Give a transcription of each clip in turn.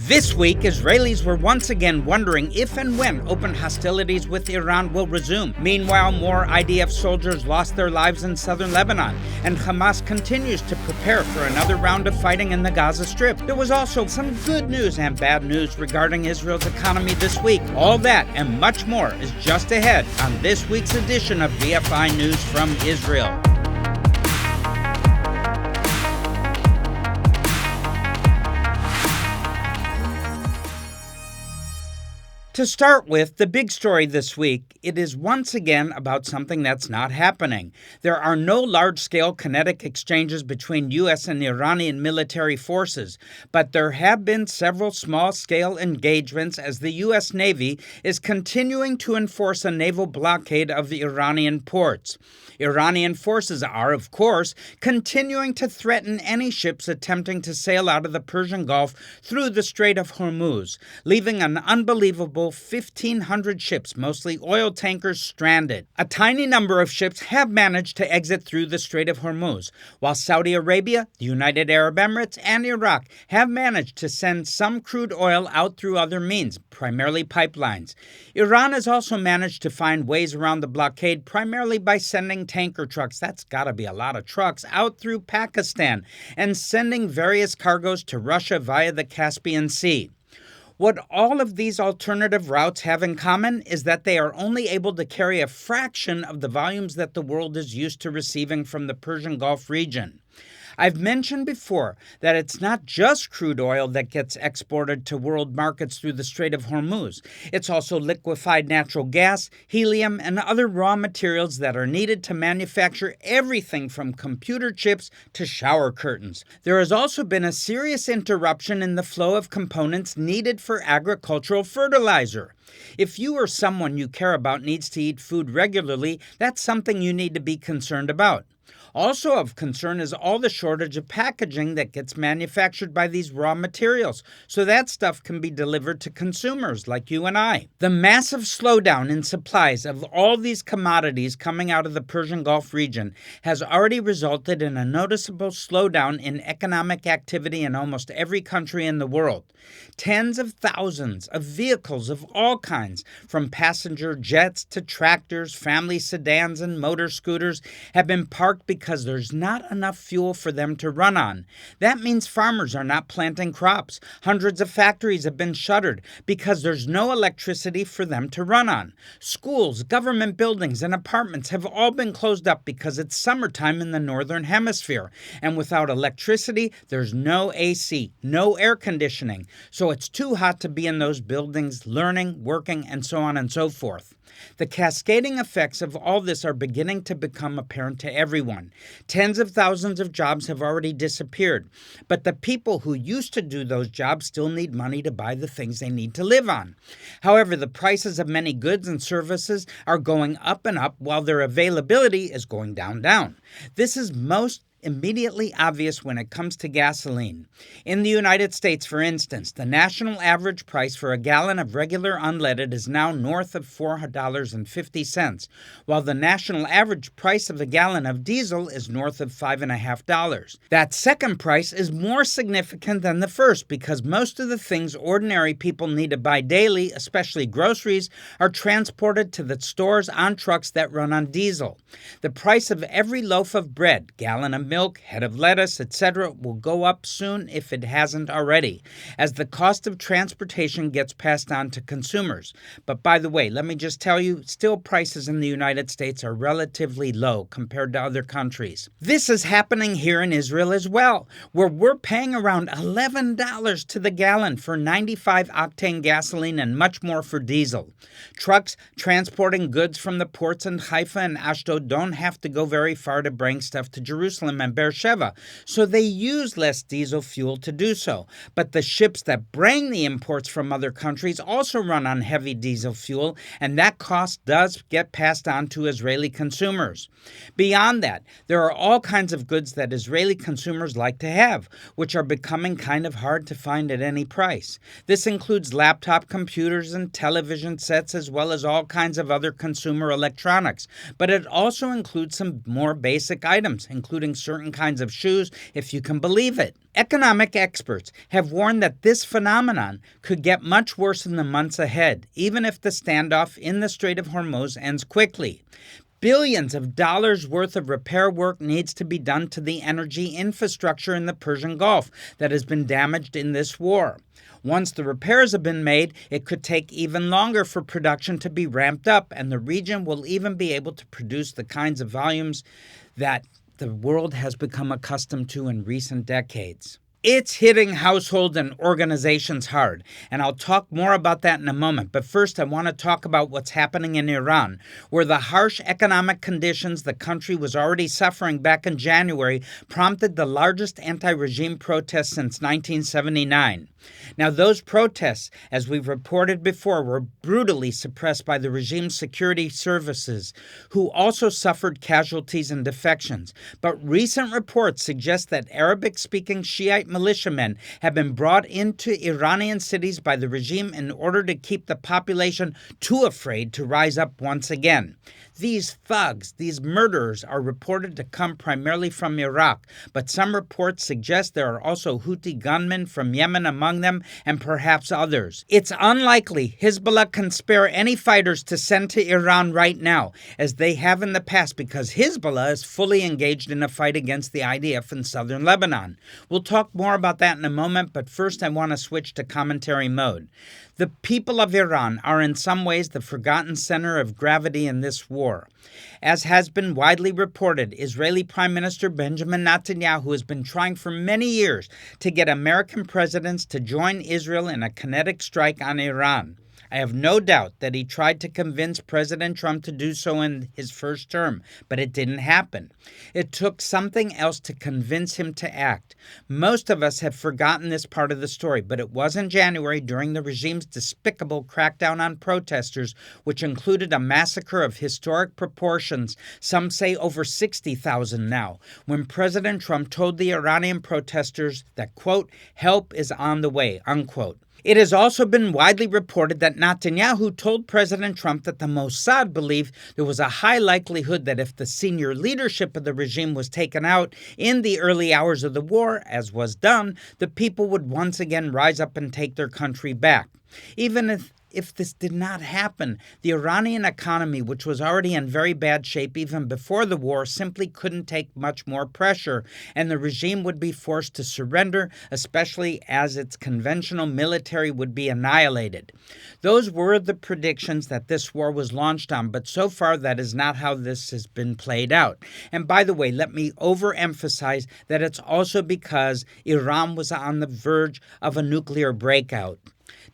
This week, Israelis were once again wondering if and when open hostilities with Iran will resume. Meanwhile, more IDF soldiers lost their lives in southern Lebanon, and Hamas continues to prepare for another round of fighting in the Gaza Strip. There was also some good news and bad news regarding Israel's economy this week. All that and much more is just ahead on this week's edition of BFI News from Israel. To start with, the big story this week, it is once again about something that's not happening. There are no large-scale kinetic exchanges between U.S. and Iranian military forces, but there have been several small-scale engagements as the U.S. Navy is continuing to enforce a naval blockade of the Iranian ports. Iranian forces are, of course, continuing to threaten any ships attempting to sail out of the Persian Gulf through the Strait of Hormuz, leaving an unbelievable 1,500 ships, mostly oil tankers, stranded. A tiny number of ships have managed to exit through the Strait of Hormuz, while Saudi Arabia, the United Arab Emirates, and Iraq have managed to send some crude oil out through other means, primarily pipelines. Iran has also managed to find ways around the blockade, primarily by sending tanker trucks, that's got to be a lot of trucks, out through Pakistan, and sending various cargoes to Russia via the Caspian Sea. What all of these alternative routes have in common is that they are only able to carry a fraction of the volumes that the world is used to receiving from the Persian Gulf region. I've mentioned before that it's not just crude oil that gets exported to world markets through the Strait of Hormuz. It's also liquefied natural gas, helium, and other raw materials that are needed to manufacture everything from computer chips to shower curtains. There has also been a serious interruption in the flow of components needed for agricultural fertilizer. If you or someone you care about needs to eat food regularly, that's something you need to be concerned about. Also of concern is all the shortage of packaging that gets manufactured by these raw materials, so that stuff can be delivered to consumers like you and I. The massive slowdown in supplies of all these commodities coming out of the Persian Gulf region has already resulted in a noticeable slowdown in economic activity in almost every country in the world. Tens of thousands of vehicles of all kinds, from passenger jets to tractors, family sedans, and motor scooters, have been parked because there's not enough fuel for them to run on. That means farmers are not planting crops. Hundreds of factories have been shuttered because there's no electricity for them to run on. Schools, government buildings, and apartments have all been closed up because it's summertime in the northern hemisphere. And without electricity, there's no AC, no air conditioning. So it's too hot to be in those buildings, learning, working, and so on and so forth. The cascading effects of all this are beginning to become apparent to everyone. Tens of thousands of jobs have already disappeared, but the people who used to do those jobs still need money to buy the things they need to live on. However, the prices of many goods and services are going up and up while their availability is going down. This is most immediately obvious when it comes to gasoline. In the United States, for instance, the national average price for a gallon of regular unleaded is now north of $4.50, while the national average price of a gallon of diesel is north of $5.50. That second price is more significant than the first because most of the things ordinary people need to buy daily, especially groceries, are transported to the stores on trucks that run on diesel. The price of every loaf of bread, gallon of milk, head of lettuce, etc. will go up soon if it hasn't already, as the cost of transportation gets passed on to consumers. But by the way, let me just tell you, still prices in the United States are relatively low compared to other countries. This is happening here in Israel as well, where we're paying around $11 to the gallon for 95-octane gasoline and much more for diesel. Trucks transporting goods from the ports in Haifa and Ashdod don't have to go very far to bring stuff to Jerusalem and Beersheba, so they use less diesel fuel to do so. But the ships that bring the imports from other countries also run on heavy diesel fuel, and that cost does get passed on to Israeli consumers. Beyond that, there are all kinds of goods that Israeli consumers like to have, which are becoming kind of hard to find at any price. This includes laptop computers and television sets, as well as all kinds of other consumer electronics. But it also includes some more basic items, including certain kinds of shoes, if you can believe it. Economic experts have warned that this phenomenon could get much worse in the months ahead, even if the standoff in the Strait of Hormuz ends quickly. Billions of dollars worth of repair work needs to be done to the energy infrastructure in the Persian Gulf that has been damaged in this war. Once the repairs have been made, it could take even longer for production to be ramped up, and the region will even be able to produce the kinds of volumes that the world has become accustomed to in recent decades. It's hitting households and organizations hard, and I'll talk more about that in a moment. But first, I want to talk about what's happening in Iran, where the harsh economic conditions the country was already suffering back in January prompted the largest anti-regime protests since 1979. Now, those protests, as we've reported before, were brutally suppressed by the regime's security services, who also suffered casualties and defections. But recent reports suggest that Arabic-speaking Shiite militiamen have been brought into Iranian cities by the regime in order to keep the population too afraid to rise up once again. These thugs, these murderers, are reported to come primarily from Iraq, but some reports suggest there are also Houthi gunmen from Yemen among them, and perhaps others. It's unlikely Hezbollah can spare any fighters to send to Iran right now, as they have in the past, because Hezbollah is fully engaged in a fight against the IDF in southern Lebanon. We'll talk more about that in a moment, but first I want to switch to commentary mode. The people of Iran are in some ways the forgotten center of gravity in this war. As has been widely reported, Israeli Prime Minister Benjamin Netanyahu has been trying for many years to get American presidents to join Israel in a kinetic strike on Iran. I have no doubt that he tried to convince President Trump to do so in his first term, but it didn't happen. It took something else to convince him to act. Most of us have forgotten this part of the story, but it was in January during the regime's despicable crackdown on protesters, which included a massacre of historic proportions, some say over 60,000 now, when President Trump told the Iranian protesters that, quote, help is on the way, unquote. It has also been widely reported that Netanyahu told President Trump that the Mossad believed there was a high likelihood that if the senior leadership of the regime was taken out in the early hours of the war, as was done, the people would once again rise up and take their country back. Even if this did not happen, the Iranian economy, which was already in very bad shape even before the war, simply couldn't take much more pressure, and the regime would be forced to surrender, especially as its conventional military would be annihilated. Those were the predictions that this war was launched on, but so far that is not how this has been played out. And by the way, let me overemphasize that it's also because Iran was on the verge of a nuclear breakout.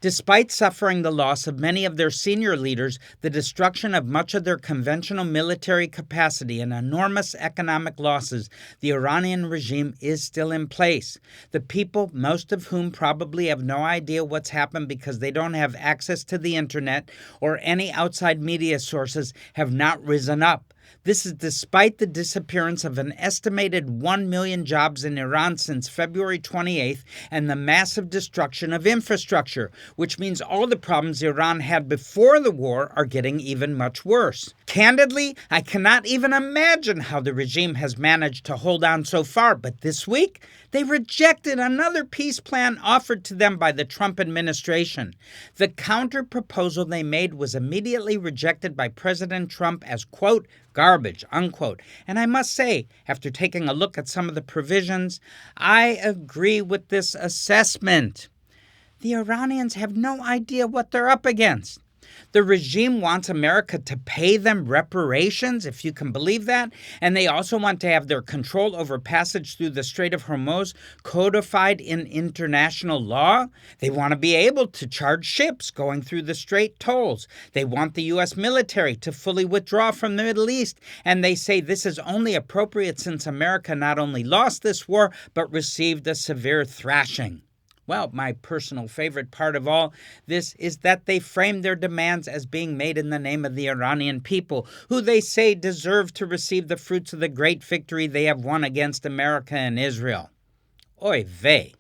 Despite suffering the loss of many of their senior leaders, the destruction of much of their conventional military capacity, and enormous economic losses, the Iranian regime is still in place. The people, most of whom probably have no idea what's happened because they don't have access to the internet or any outside media sources, have not risen up. This is despite the disappearance of an estimated 1 million jobs in Iran since February 28th and the massive destruction of infrastructure, which means all the problems Iran had before the war are getting even much worse. Candidly, I cannot even imagine how the regime has managed to hold on so far, but this week, they rejected another peace plan offered to them by the Trump administration. The counter-proposal they made was immediately rejected by President Trump as, quote, garbage, unquote. And I must say, after taking a look at some of the provisions, I agree with this assessment. The Iranians have no idea what they're up against. The regime wants America to pay them reparations, if you can believe that, and they also want to have their control over passage through the Strait of Hormuz codified in international law. They want to be able to charge ships going through the strait tolls. They want the U.S. military to fully withdraw from the Middle East, and they say this is only appropriate since America not only lost this war, but received a severe thrashing. Well, my personal favorite part of all this is that they frame their demands as being made in the name of the Iranian people, who they say deserve to receive the fruits of the great victory they have won against America and Israel. Oy vey.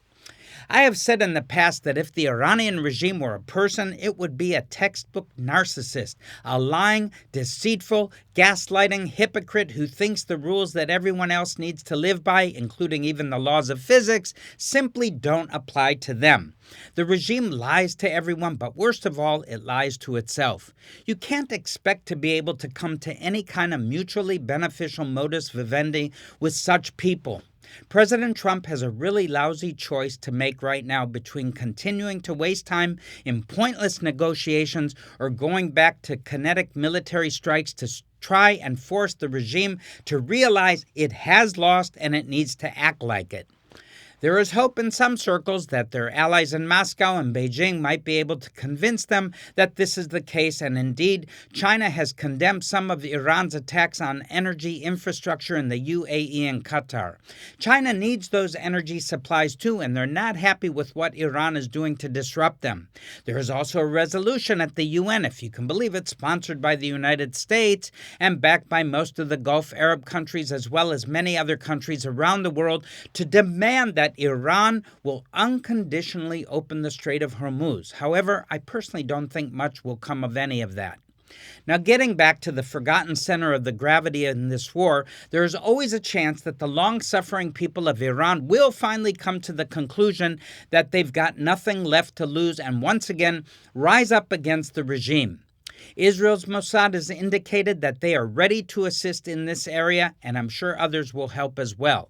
I have said in the past that if the Iranian regime were a person, it would be a textbook narcissist, a lying, deceitful, gaslighting hypocrite who thinks the rules that everyone else needs to live by, including even the laws of physics, simply don't apply to them. The regime lies to everyone, but worst of all, it lies to itself. You can't expect to be able to come to any kind of mutually beneficial modus vivendi with such people. President Trump has a really lousy choice to make right now between continuing to waste time in pointless negotiations or going back to kinetic military strikes to try and force the regime to realize it has lost and it needs to act like it. There is hope in some circles that their allies in Moscow and Beijing might be able to convince them that this is the case, and indeed, China has condemned some of Iran's attacks on energy infrastructure in the UAE and Qatar. China needs those energy supplies too, and they're not happy with what Iran is doing to disrupt them. There is also a resolution at the UN, if you can believe it, sponsored by the United States and backed by most of the Gulf Arab countries as well as many other countries around the world to demand that Iran will unconditionally open the Strait of Hormuz. However, I personally don't think much will come of any of that. Now, getting back to the forgotten center of the gravity in this war, there is always a chance that the long-suffering people of Iran will finally come to the conclusion that they've got nothing left to lose and once again rise up against the regime. Israel's Mossad has indicated that they are ready to assist in this area, and I'm sure others will help as well.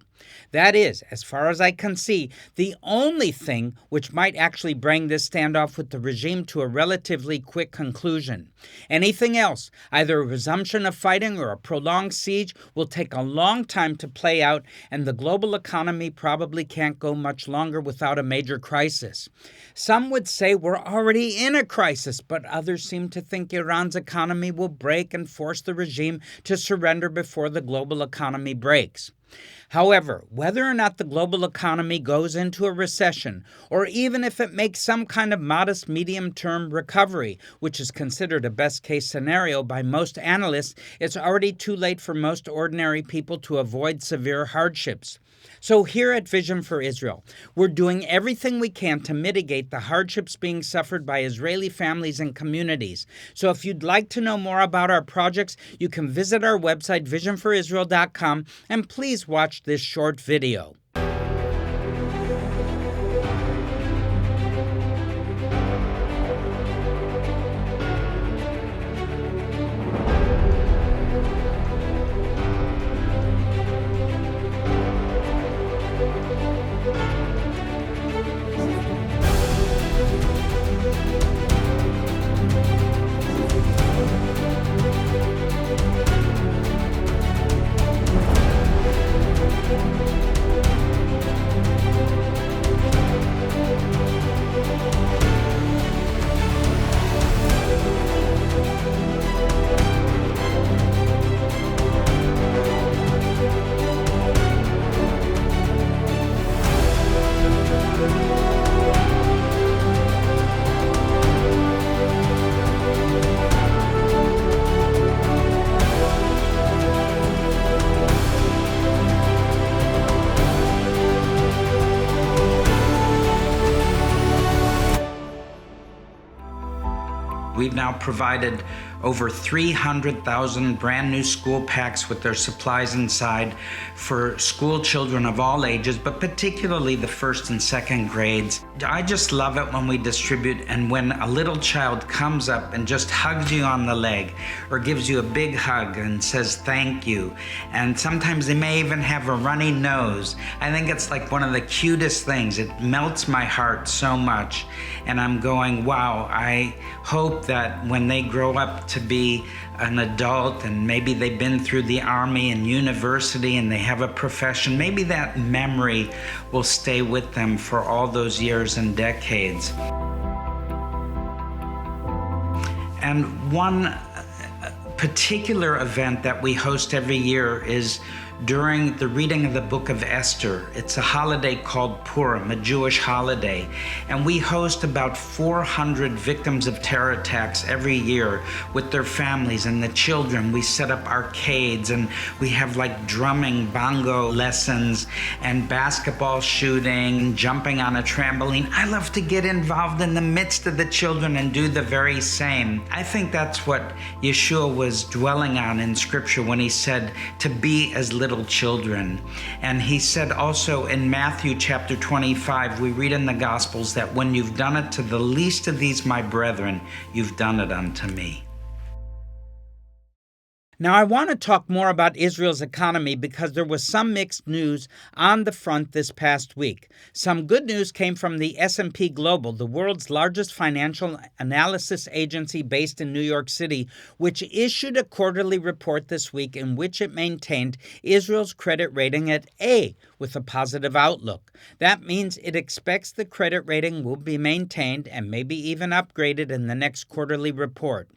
That is, as far as I can see, the only thing which might actually bring this standoff with the regime to a relatively quick conclusion. Anything else, either a resumption of fighting or a prolonged siege, will take a long time to play out, and the global economy probably can't go much longer without a major crisis. Some would say we're already in a crisis, but others seem to think Iran's economy will break and force the regime to surrender before the global economy breaks. However, whether or not the global economy goes into a recession, or even if it makes some kind of modest medium-term recovery, which is considered a best-case scenario by most analysts, it's already too late for most ordinary people to avoid severe hardships. So here at Vision for Israel, we're doing everything we can to mitigate the hardships being suffered by Israeli families and communities. So if you'd like to know more about our projects, you can visit our website, visionforisrael.com, and please watch this short video. We've now provided over 300,000 brand new school packs with their supplies inside for school children of all ages, but particularly the first and second grades. I just love it when we distribute and when a little child comes up and just hugs you on the leg or gives you a big hug and says thank you. And sometimes they may even have a runny nose. I think it's like one of the cutest things. It melts my heart so much. And I'm going, wow, I hope that when they grow up to be an adult and maybe they've been through the army and university and they have a profession, maybe that memory will stay with them for all those years and decades. And one particular event that we host every year is during the reading of the book of Esther. It's a holiday called Purim, a Jewish holiday, and we host about 400 victims of terror attacks every year with their families and the children. We set up arcades and we have like drumming, bongo lessons, and basketball shooting, jumping on a trampoline. I love to get involved in the midst of the children and do the very same. I think that's what Yeshua was dwelling on in Scripture when he said to be as little children. And he said also in Matthew chapter 25, we read in the Gospels that when you've done it to the least of these my brethren, you've done it unto me. Now, I want to talk more about Israel's economy because there was some mixed news on the front this past week. Some good news came from the S&P Global, the world's largest financial analysis agency based in New York City, which issued a quarterly report this week in which it maintained Israel's credit rating at A with a positive outlook. That means it expects the credit rating will be maintained and maybe even upgraded in the next quarterly report.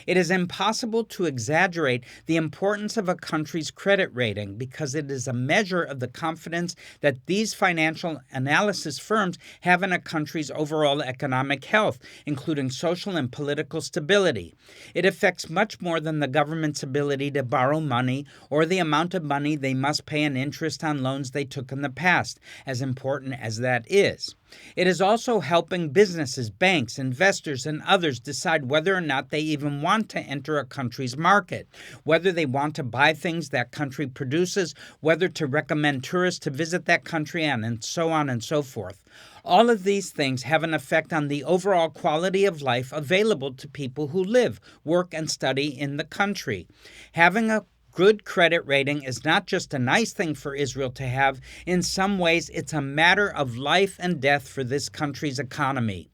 It is impossible to exaggerate the importance of a country's credit rating because it is a measure of the confidence that these financial analysis firms have in a country's overall economic health, including social and political stability. It affects much more than the government's ability to borrow money or the amount of money they must pay in interest on loans they took in the past, as important as that is. It is also helping businesses, banks, investors, and others decide whether or not they even want to enter a country's market, whether they want to buy things that country produces, whether to recommend tourists to visit that country, and so on and so forth. All of these things have an effect on the overall quality of life available to people who live, work, and study in the country. Having a good credit rating is not just a nice thing for Israel to have. In some ways, it's a matter of life and death for this country's economy.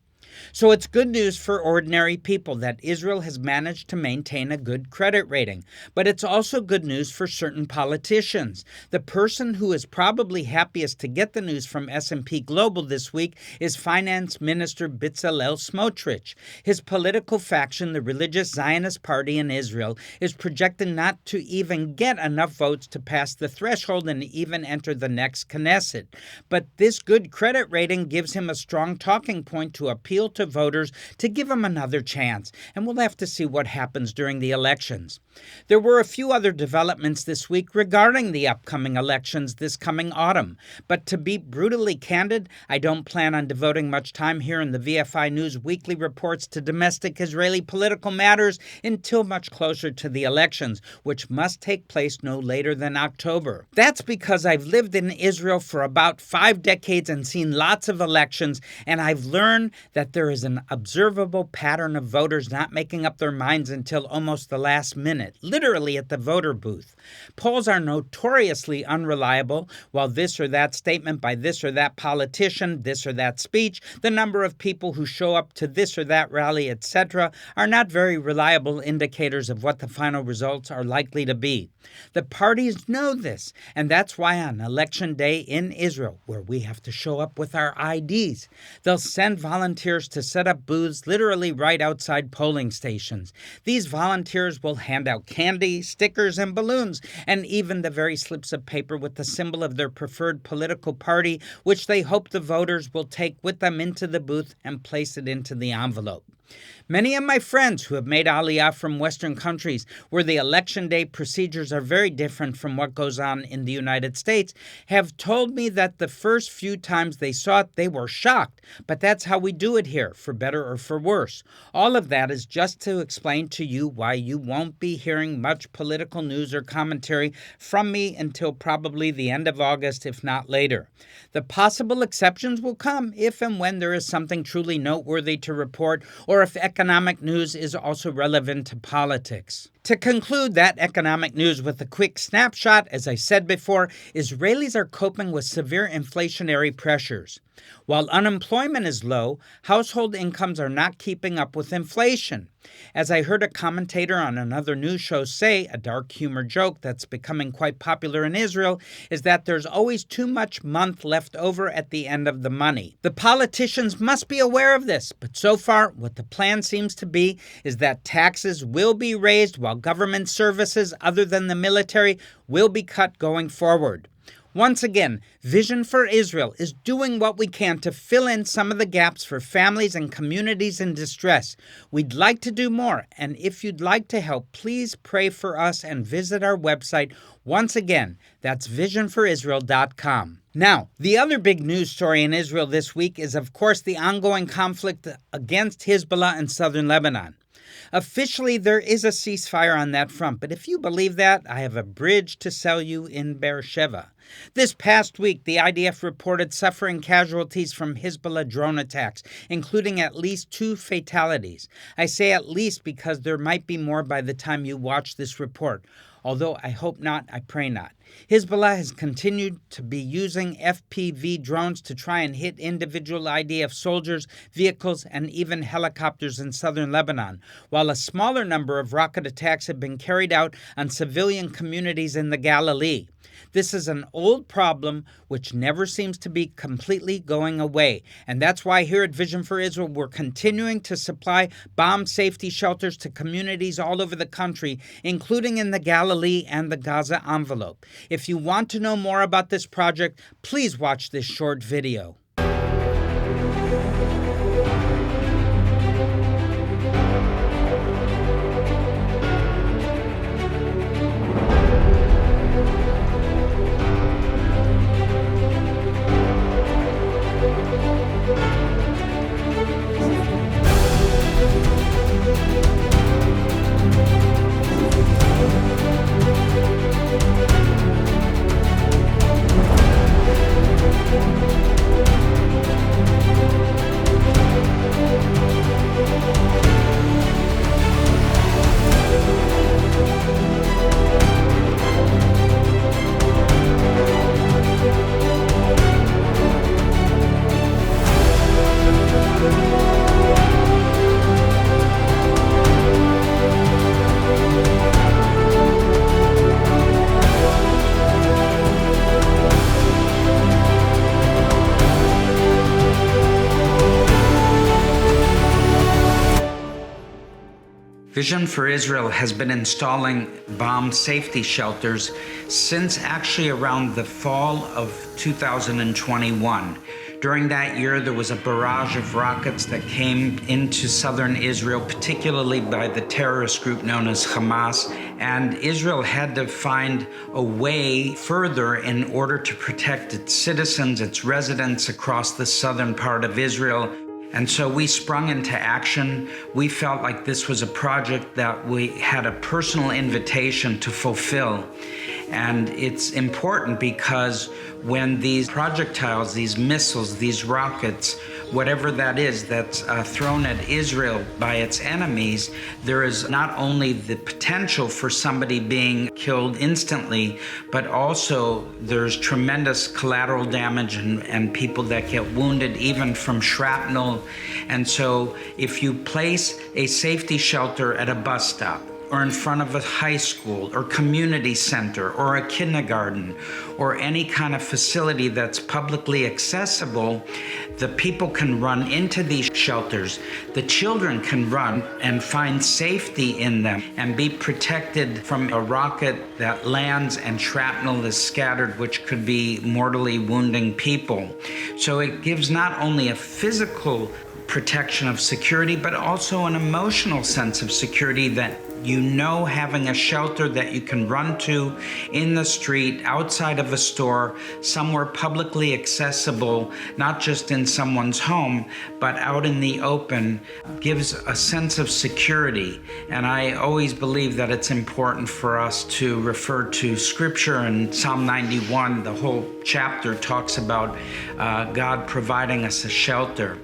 So it's good news for ordinary people that Israel has managed to maintain a good credit rating. But it's also good news for certain politicians. The person who is probably happiest to get the news from S&P Global this week is Finance Minister Bezalel Smotrich. His political faction, the Religious Zionist Party in Israel, is projected not to even get enough votes to pass the threshold and even enter the next Knesset. But this good credit rating gives him a strong talking point to appeal to voters to give him another chance, and we'll have to see what happens during the elections. There were a few other developments this week regarding the upcoming elections this coming autumn, but to be brutally candid, I don't plan on devoting much time here in the VFI News weekly reports to domestic Israeli political matters until much closer to the elections, which must take place no later than October. That's because I've lived in Israel for about 5 decades and seen lots of elections, and I've learned that there is an observable pattern of voters not making up their minds until almost the last minute, literally at the voter booth. Polls are notoriously unreliable. While this or that statement by this or that politician, this or that speech, the number of people who show up to this or that rally, etc., are not very reliable indicators of what the final results are likely to be. The parties know this, and that's why on Election Day in Israel, where we have to show up with our IDs, they'll send volunteers to set up booths literally right outside polling stations. These volunteers will hand out candy, stickers, and balloons, and even the very slips of paper with the symbol of their preferred political party, which they hope the voters will take with them into the booth and place it into the envelope. Many of my friends who have made Aliyah from Western countries, where the election day procedures are very different from what goes on in the United States, have told me that the first few times they saw it, they were shocked. But that's how we do it here, for better or for worse. All of that is just to explain to you why you won't be hearing much political news or commentary from me until probably the end of August, if not later. The possible exceptions will come if and when there is something truly noteworthy to report, or if economic news is also relevant to politics. To conclude that economic news with a quick snapshot, as I said before, Israelis are coping with severe inflationary pressures. While unemployment is low, household incomes are not keeping up with inflation. As I heard a commentator on another news show say, a dark humor joke that's becoming quite popular in Israel is that there's always too much month left over at the end of the money. The politicians must be aware of this, but so far what the plan seems to be is that taxes will be raised while government services other than the military will be cut going forward. Once again, Vision for Israel is doing what we can to fill in some of the gaps for families and communities in distress. We'd like to do more, and if you'd like to help, please pray for us and visit our website. Once again, that's visionforisrael.com. Now, the other big news story in Israel this week is, of course, the ongoing conflict against Hezbollah in southern Lebanon. Officially, there is a ceasefire on that front, but if you believe that, I have a bridge to sell you in Beersheba. This past week, the IDF reported suffering casualties from Hezbollah drone attacks, including at least 2 fatalities. I say at least because there might be more by the time you watch this report. Although I hope not, I pray not. Hezbollah has continued to be using FPV drones to try and hit individual IDF soldiers, vehicles, and even helicopters in southern Lebanon, while a smaller number of rocket attacks have been carried out on civilian communities in the Galilee. This is an old problem which never seems to be completely going away, and that's why here at Vision for Israel we're continuing to supply bomb safety shelters to communities all over the country, including in the Galilee and the Gaza envelope. If you want to know more about this project, please watch this short video. Vision for Israel has been installing bomb safety shelters since actually around the fall of 2021. During that year, there was a barrage of rockets that came into southern Israel, particularly by the terrorist group known as Hamas, and Israel had to find a way further in order to protect its citizens, its residents across the southern part of Israel. And so we sprung into action. We felt like this was a project that we had a personal invitation to fulfill. And it's important because when these projectiles, these missiles, these rockets, whatever that is that's thrown at Israel by its enemies, there is not only the potential for somebody being killed instantly, but also there's tremendous collateral damage and people that get wounded even from shrapnel. And so if you place a safety shelter at a bus stop, or in front of a high school or community center or a kindergarten or any kind of facility that's publicly accessible, the people can run into these shelters. The children can run and find safety in them and be protected from a rocket that lands and shrapnel is scattered, which could be mortally wounding people. So it gives not only a physical protection of security, but also an emotional sense of security that you know having a shelter that you can run to in the street, outside of a store, somewhere publicly accessible, not just in someone's home, but out in the open, gives a sense of security. And I always believe that it's important for us to refer to Scripture in Psalm 91, the whole chapter talks about God providing us a shelter.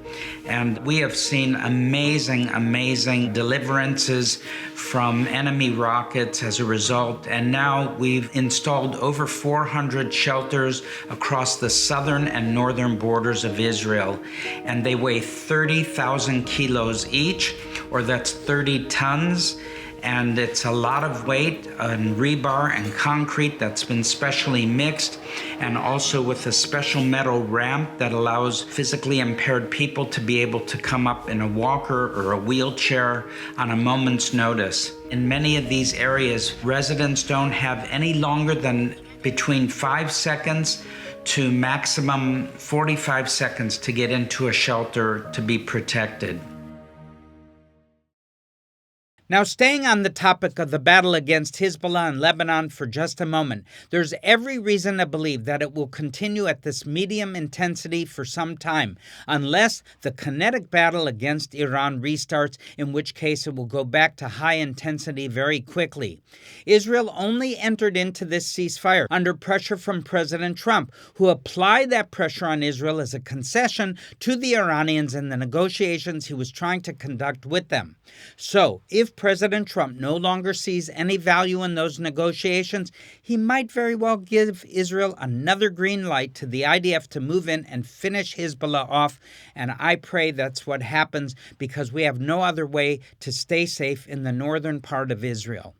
And we have seen amazing deliverances from enemy rockets as a result. And now we've installed over 400 shelters across the southern and northern borders of Israel. And they weigh 30,000 kilos each, or that's 30 tons. And it's a lot of weight on rebar and concrete that's been specially mixed, and also with a special metal ramp that allows physically impaired people to be able to come up in a walker or a wheelchair on a moment's notice. In many of these areas, residents don't have any longer than between 5 seconds to maximum 45 seconds to get into a shelter to be protected. Now, staying on the topic of the battle against Hezbollah in Lebanon for just a moment, there's every reason to believe that it will continue at this medium intensity for some time, unless the kinetic battle against Iran restarts, in which case it will go back to high intensity very quickly. Israel only entered into this ceasefire under pressure from President Trump, who applied that pressure on Israel as a concession to the Iranians in the negotiations he was trying to conduct with them. So, if President Trump no longer sees any value in those negotiations, he might very well give Israel another green light to the IDF to move in and finish Hezbollah off, and I pray that's what happens, because we have no other way to stay safe in the northern part of Israel.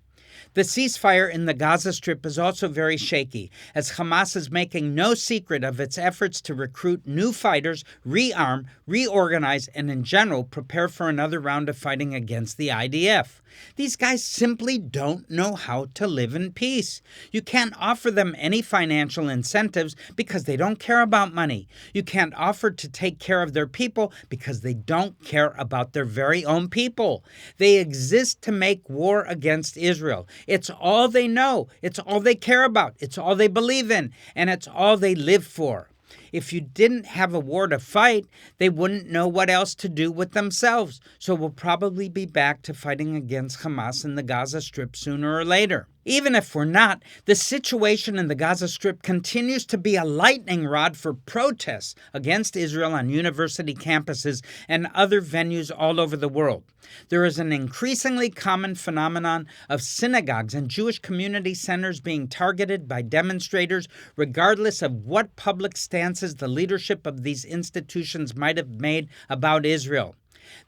The ceasefire in the Gaza Strip is also very shaky, as Hamas is making no secret of its efforts to recruit new fighters, rearm, reorganize, and in general prepare for another round of fighting against the IDF. These guys simply don't know how to live in peace. You can't offer them any financial incentives because they don't care about money. You can't offer to take care of their people because they don't care about their very own people. They exist to make war against Israel. It's all they know. It's all they care about. It's all they believe in. And it's all they live for. If you didn't have a war to fight, they wouldn't know what else to do with themselves. So we'll probably be back to fighting against Hamas in the Gaza Strip sooner or later. Even if we're not, the situation in the Gaza Strip continues to be a lightning rod for protests against Israel on university campuses and other venues all over the world. There is an increasingly common phenomenon of synagogues and Jewish community centers being targeted by demonstrators, regardless of what public stances the leadership of these institutions might have made about Israel.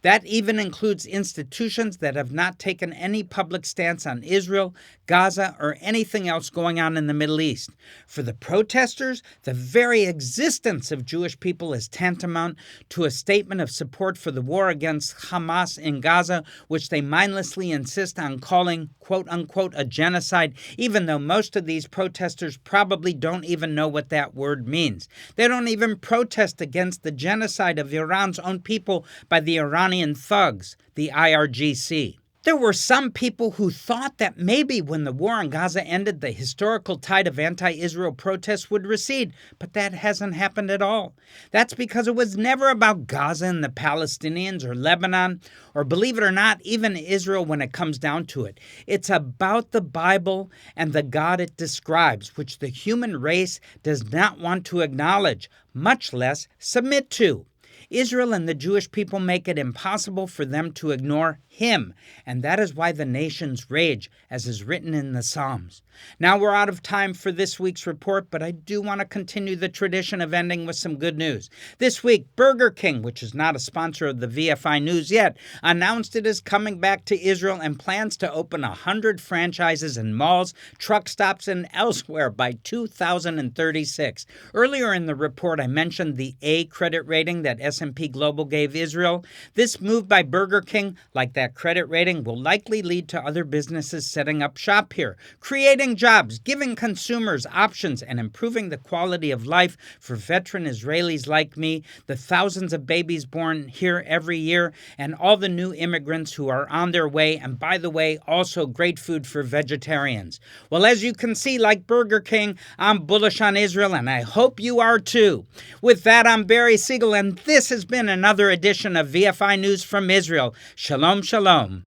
That even includes institutions that have not taken any public stance on Israel, Gaza, or anything else going on in the Middle East. For the protesters, the very existence of Jewish people is tantamount to a statement of support for the war against Hamas in Gaza, which they mindlessly insist on calling, quote-unquote, a genocide, even though most of these protesters probably don't even know what that word means. They don't even protest against the genocide of Iran's own people by the Iranian thugs, the IRGC. There were some people who thought that maybe when the war in Gaza ended, the historical tide of anti-Israel protests would recede, but that hasn't happened at all. That's because it was never about Gaza and the Palestinians or Lebanon, or believe it or not, even Israel when it comes down to it. It's about the Bible and the God it describes, which the human race does not want to acknowledge, much less submit to. Israel and the Jewish people make it impossible for them to ignore him, and that is why the nations rage, as is written in the Psalms. Now we're out of time for this week's report, but I do want to continue the tradition of ending with some good news. This week, Burger King, which is not a sponsor of the VFI News yet, announced it is coming back to Israel and plans to open 100 franchises in malls, truck stops, and elsewhere by 2036. Earlier in the report, I mentioned the A credit rating that S&P Global gave Israel. This move by Burger King, like that credit rating, will likely lead to other businesses setting up shop here, creating jobs, giving consumers options, and improving the quality of life for veteran Israelis like me, the thousands of babies born here every year, and all the new immigrants who are on their way, and by the way, also great food for vegetarians. Well, as you can see, like Burger King, I'm bullish on Israel, and I hope you are too. With that, I'm Barry Siegel, and this has been another edition of VFI News from Israel. Shalom, shalom.